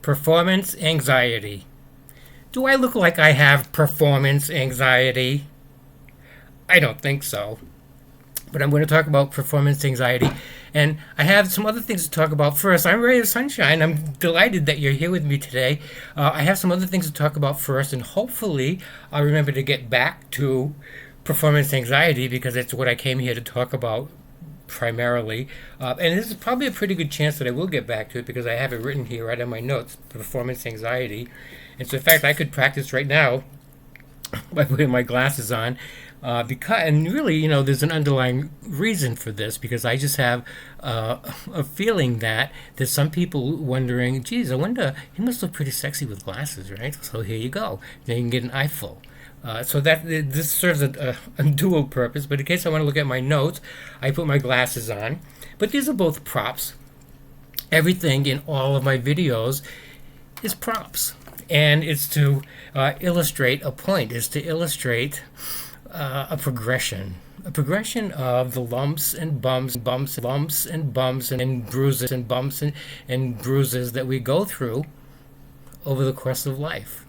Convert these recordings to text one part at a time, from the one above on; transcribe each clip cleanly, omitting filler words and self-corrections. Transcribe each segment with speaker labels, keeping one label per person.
Speaker 1: Performance anxiety. Do I look like I have performance anxiety? I don't think so. But I'm going to talk about performance anxiety. And I have some other things to talk about. First, I'm Ray of Sunshine. I'm delighted that you're here with me today. I have some other things to talk about first, and hopefully I'll remember to get back to performance anxiety because it's what I came here to talk about primarily. And this is probably a pretty good chance that I will get back to it because I have it written here right on my notes, performance anxiety. And so in fact, I could practice right now by putting my glasses on. And really, you know, there's an underlying reason for this because I just have a feeling that there's some people wondering, geez, I wonder, he must look pretty sexy with glasses, right? So here you go. Now you can get an eyeful. So that this serves a dual purpose, but in case I want to look at my notes, I put my glasses on. But these are both props. Everything in all of my videos is props. And it's to illustrate a point, is to illustrate a progression of the lumps and bumps, lumps and bumps and bruises and bumps and bruises that we go through over the course of life.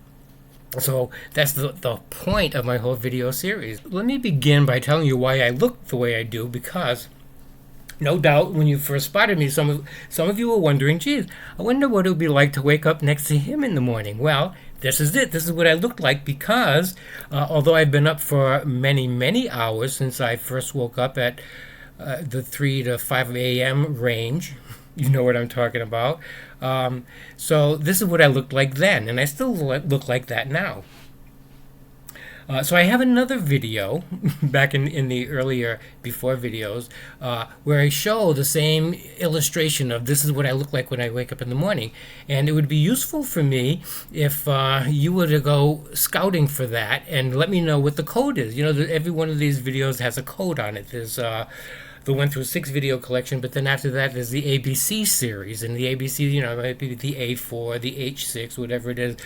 Speaker 1: So that's the point of my whole video series. Let me begin by telling you why I look the way I do, because no doubt when you first spotted me, some of you were wondering, geez, I wonder what it would be like to wake up next to him in the morning. Well, this is it. This is what I looked like because although I've been up for many, many hours since I first woke up at the 3 to 5 a.m. range, you know what I'm talking about. So this is what I looked like then, and I still look like that now. So I have another video back in the earlier before videos where I show the same illustration of this is what I look like when I wake up in the morning. And it would be useful for me if you were to go scouting for that and let me know what the code is. You know, every one of these videos has a code on it. There's the 1 through 6 video collection, but then after that there's the ABC series, and the ABC, you know, might be the A4, the H6, whatever it is,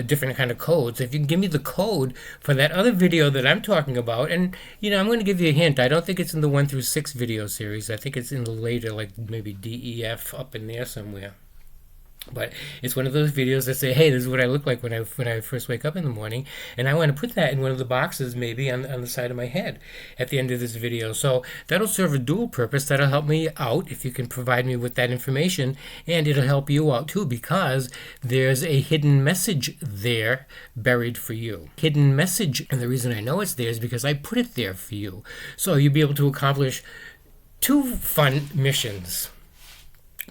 Speaker 1: different kind of codes. If you can give me the code for that other video that I'm talking about, and you know, I'm going to give you a hint. I don't think it's in the 1 through 6 video series. I think it's in the later, like maybe DEF up in there somewhere. But it's one of those videos that say, hey, this is what I look like when I first wake up in the morning. And I want to put that in one of the boxes maybe on the side of my head at the end of this video. So that'll serve a dual purpose. That'll help me out if you can provide me with that information. And it'll help you out too because there's a hidden message there buried for you. Hidden message. And the reason I know it's there is because I put it there for you. So you'll be able to accomplish 2 fun missions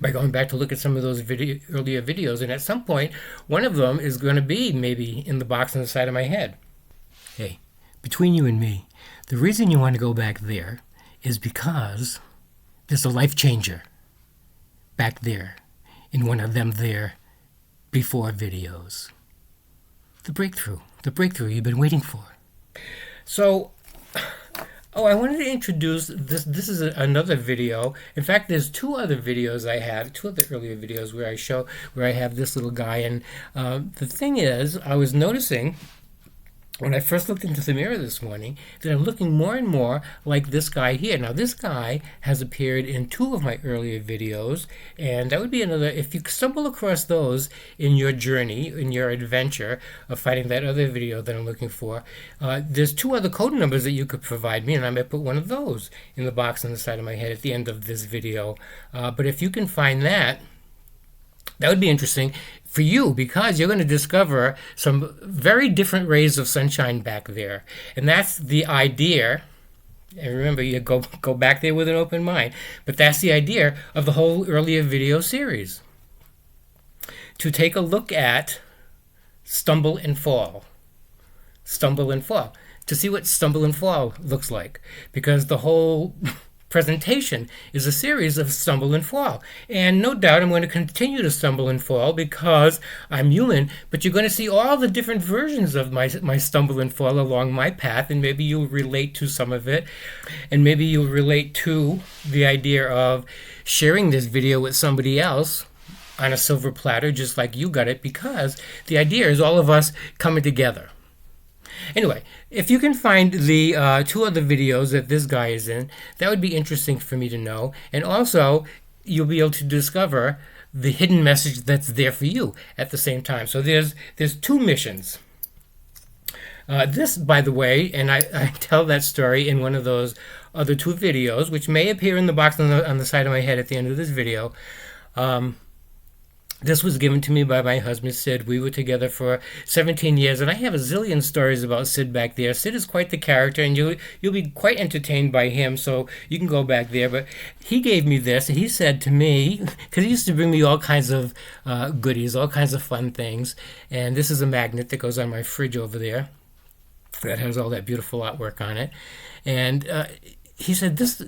Speaker 1: by going back to look at some of those earlier videos, and at some point, one of them is going to be maybe in the box on the side of my head. Hey, between you and me, the reason you want to go back there is because there's a life changer back there in one of them there before videos. The breakthrough you've been waiting for. So, I wanted to introduce this. This is another video. In fact, there's 2 other videos I have, 2 other earlier videos where I have this little guy. And the thing is, I was noticing when I first looked into the mirror this morning that I'm looking more and more like this guy here. Now, this guy has appeared in 2 of my earlier videos, and that would be another. If you stumble across those in your journey, in your adventure of finding that other video that I'm looking for, there's 2 other code numbers that you could provide me, and I might put one of those in the box on the side of my head at the end of this video. But if you can find that, that would be interesting for you because you're going to discover some very different rays of sunshine back there. And that's the idea. And remember, you go back there with an open mind. But that's the idea of the whole earlier video series. To take a look at stumble and fall. Stumble and fall. To see what stumble and fall looks like. Because the whole presentation is a series of stumble and fall. And no doubt I'm going to continue to stumble and fall because I'm human, but you're going to see all the different versions of my stumble and fall along my path, and maybe you'll relate to some of it, and maybe you'll relate to the idea of sharing this video with somebody else on a silver platter just like you got it, because the idea is all of us coming together. Anyway, if you can find the 2 other videos that this guy is in, that would be interesting for me to know. And also, you'll be able to discover the hidden message that's there for you at the same time. So there's two missions. This, by the way, and I tell that story in one of those other two videos, which may appear in the box on the side of my head at the end of this video. This was given to me by my husband, Sid. We were together for 17 years, and I have a zillion stories about Sid back there. Sid is quite the character, and you'll be quite entertained by him, so you can go back there. But he gave me this, and he said to me, because he used to bring me all kinds of goodies, all kinds of fun things, and this is a magnet that goes on my fridge over there that has all that beautiful artwork on it. And he said, this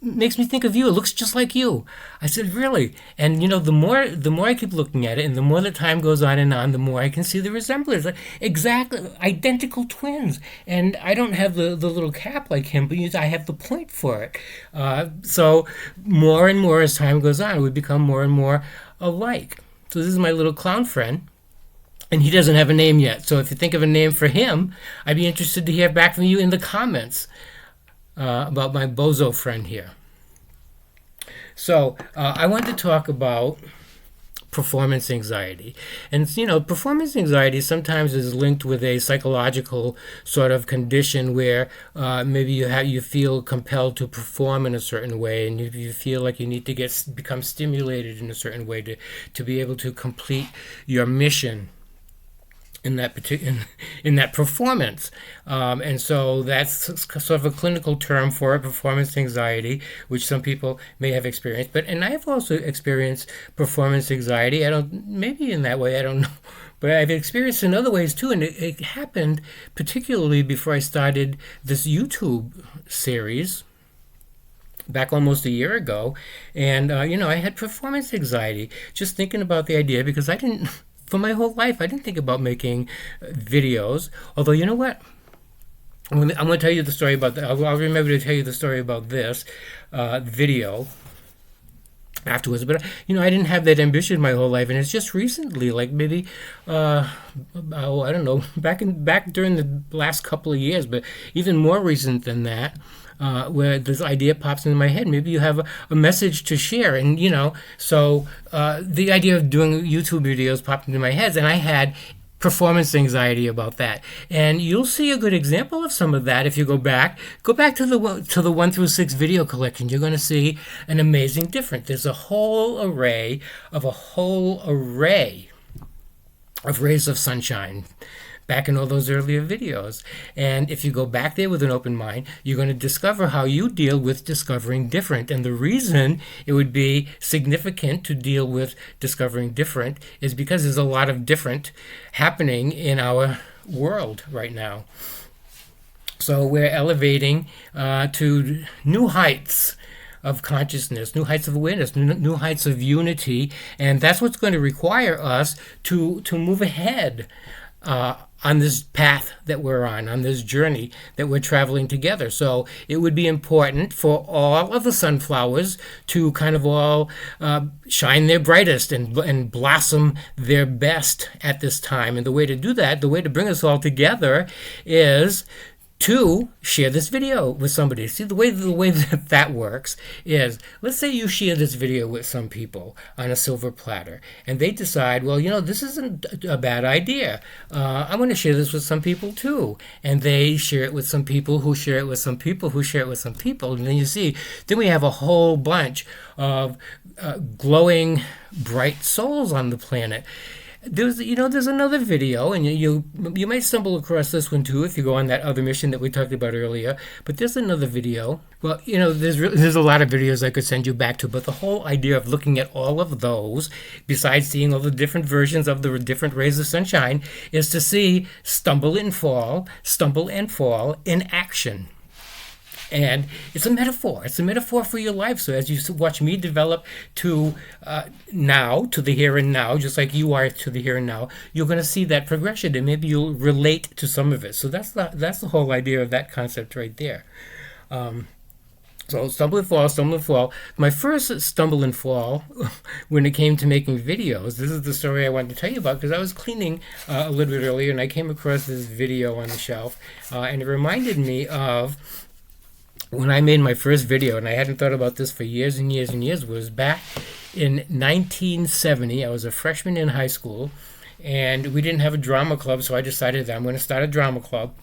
Speaker 1: makes me think of you. It looks just like you. I said, really? And the more I keep looking at it, and the more the time goes on and on, the more I can see the resemblance. Exactly, identical twins. And I don't have the little cap like him, but I have the point for it. So more and more as time goes on, we become more and more alike. So this is my little clown friend. And he doesn't have a name yet. So if you think of a name for him, I'd be interested to hear back from you in the comments about my bozo friend here. So I want to talk about performance anxiety. And, performance anxiety sometimes is linked with a psychological sort of condition where maybe you feel compelled to perform in a certain way, and you feel like you need to become stimulated in a certain way to be able to complete your mission in that performance. And so that's sort of a clinical term for it, performance anxiety, which some people may have experienced. And I've also experienced performance anxiety. Maybe in that way, I don't know. But I've experienced in other ways too. And it happened particularly before I started this YouTube series back almost a year ago. And, I had performance anxiety just thinking about the idea, because for my whole life, I didn't think about making videos. Although, you know what? I'm going to tell you the story about that. I'll remember to tell you the story about this video afterwards. But, I didn't have that ambition my whole life. And it's just recently, like maybe, I don't know, back during the last couple of years, but even more recent than that, where this idea pops into my head. Maybe you have a message to share. And, so the idea of doing YouTube videos popped into my head, and I had performance anxiety about that. And you'll see a good example of some of that if you go back to the 1 through 6 video collection. You're going to see an amazing difference. There's a whole array of rays of sunshine back in all those earlier videos. And if you go back there with an open mind, you're going to discover how you deal with discovering different. And the reason it would be significant to deal with discovering different is because there's a lot of different happening in our world right now. So we're elevating to new heights of consciousness, new heights of awareness, new heights of unity. And that's what's going to require us to move ahead on this path that we're on this journey that we're traveling together. So it would be important for all of the sunflowers to kind of all shine their brightest and blossom their best at this time. And the way to do that, the way to bring us all together, is to share this video with somebody. See, the way that works is, let's say you share this video with some people on a silver platter, and they decide, well, this isn't a bad idea. I'm going to share this with some people too. And they share it with some people who share it with some people who share it with some people. And then we have a whole bunch of glowing, bright souls on the planet. There's another video, and you might stumble across this one too if you go on that other mission that we talked about earlier. But there's another video. Well, there's a lot of videos I could send you back to, but the whole idea of looking at all of those, besides seeing all the different versions of the different rays of sunshine, is to see stumble and fall in action. And it's a metaphor. It's a metaphor for your life. So as you watch me develop to the here and now, just like you are to the here and now, you're going to see that progression, and maybe you'll relate to some of it. So that's the whole idea of that concept right there. So stumble and fall. My first stumble and fall when it came to making videos, this is the story I wanted to tell you about, because I was cleaning a little bit earlier, and I came across this video on the shelf, and it reminded me of when I made my first video, and I hadn't thought about this for years and years and years, was back in 1970. I was a freshman in high school, and we didn't have a drama club, so I decided that I'm going to start a drama club.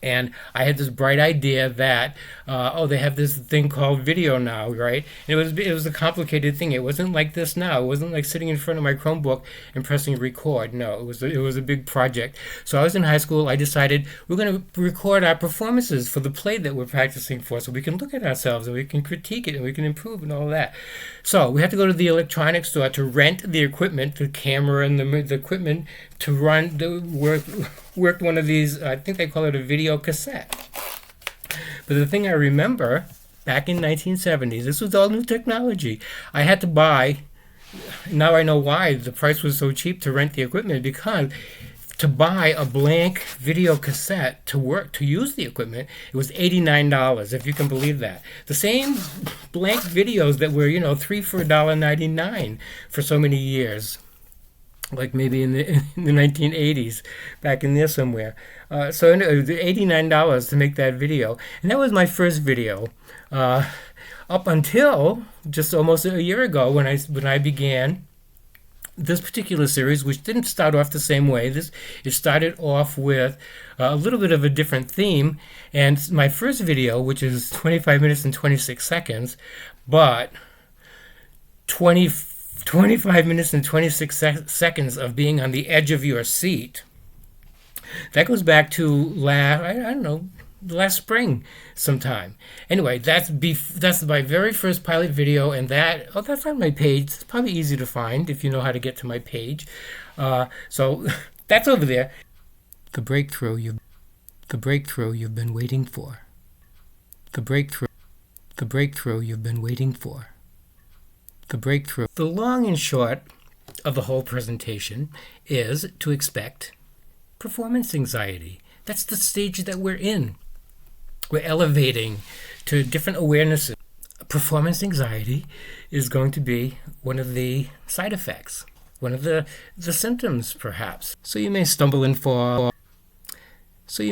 Speaker 1: And I had this bright idea that, they have this thing called video now, right? And it was a complicated thing. It wasn't like this now. It wasn't like sitting in front of my Chromebook and pressing record. No, it was a big project. So I was in high school. I decided we're going to record our performances for the play that we're practicing for, so we can look at ourselves and we can critique it and we can improve and all that. So we had to go to the electronics store to rent the equipment, the camera and the equipment to worked one of these, I think they call it a video cassette. But the thing I remember, back in 1970s, this was all new technology. I had to buy, now I know why the price was so cheap to rent the equipment, because to buy a blank video cassette to use the equipment, it was $89, if you can believe that. The same blank videos that were, 3 for $1.99 for so many years. Like maybe in the 1980s, back in there somewhere. So it was $89 to make that video. And that was my first video. Up until just almost a year ago when I began this particular series, which didn't start off the same way. It started off with a little bit of a different theme. And my first video, which is 25 minutes and 26 seconds, but 25 minutes and 26 seconds of being on the edge of your seat. That goes back to last spring sometime. Anyway, that's my very first pilot video, and that's on my page. It's probably easy to find if you know how to get to my page. So that's over there. The breakthrough you've been waiting for. The breakthrough you've been waiting for. The breakthrough. The long and short of the whole presentation is to expect performance anxiety. That's the stage that we're in. We're elevating to different awarenesses. Performance anxiety is going to be one of the side effects, one of the symptoms, perhaps. So you may stumble and fall. But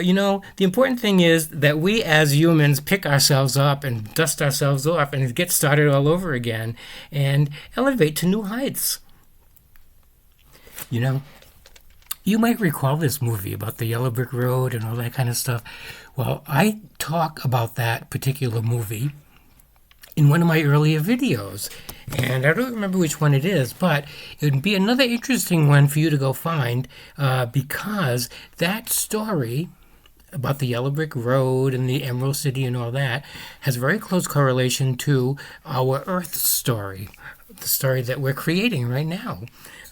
Speaker 1: the important thing is that we as humans pick ourselves up and dust ourselves off and get started all over again and elevate to new heights. You might recall this movie about the yellow brick road and all that kind of stuff. Well, I talk about that particular movie in one of my earlier videos. And I don't remember which one it is, but it would be another interesting one for you to go find, because that story about the yellow brick road and the Emerald City and all that has very close correlation to our Earth story, the story that we're creating right now.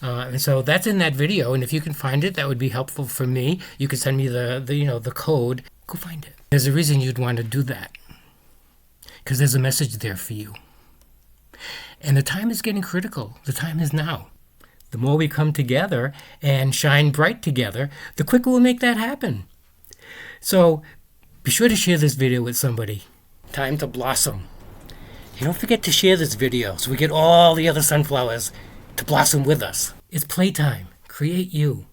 Speaker 1: And so that's in that video, and if you can find it, that would be helpful for me. You can send me the code. Go find it. There's a reason you'd want to do that, because there's a message there for you. And the time is getting critical. The time is now. The more we come together and shine bright together, the quicker we'll make that happen. So be sure to share this video with somebody. Time to blossom. And don't forget to share this video so we get all the other sunflowers to blossom with us. It's playtime. Create you.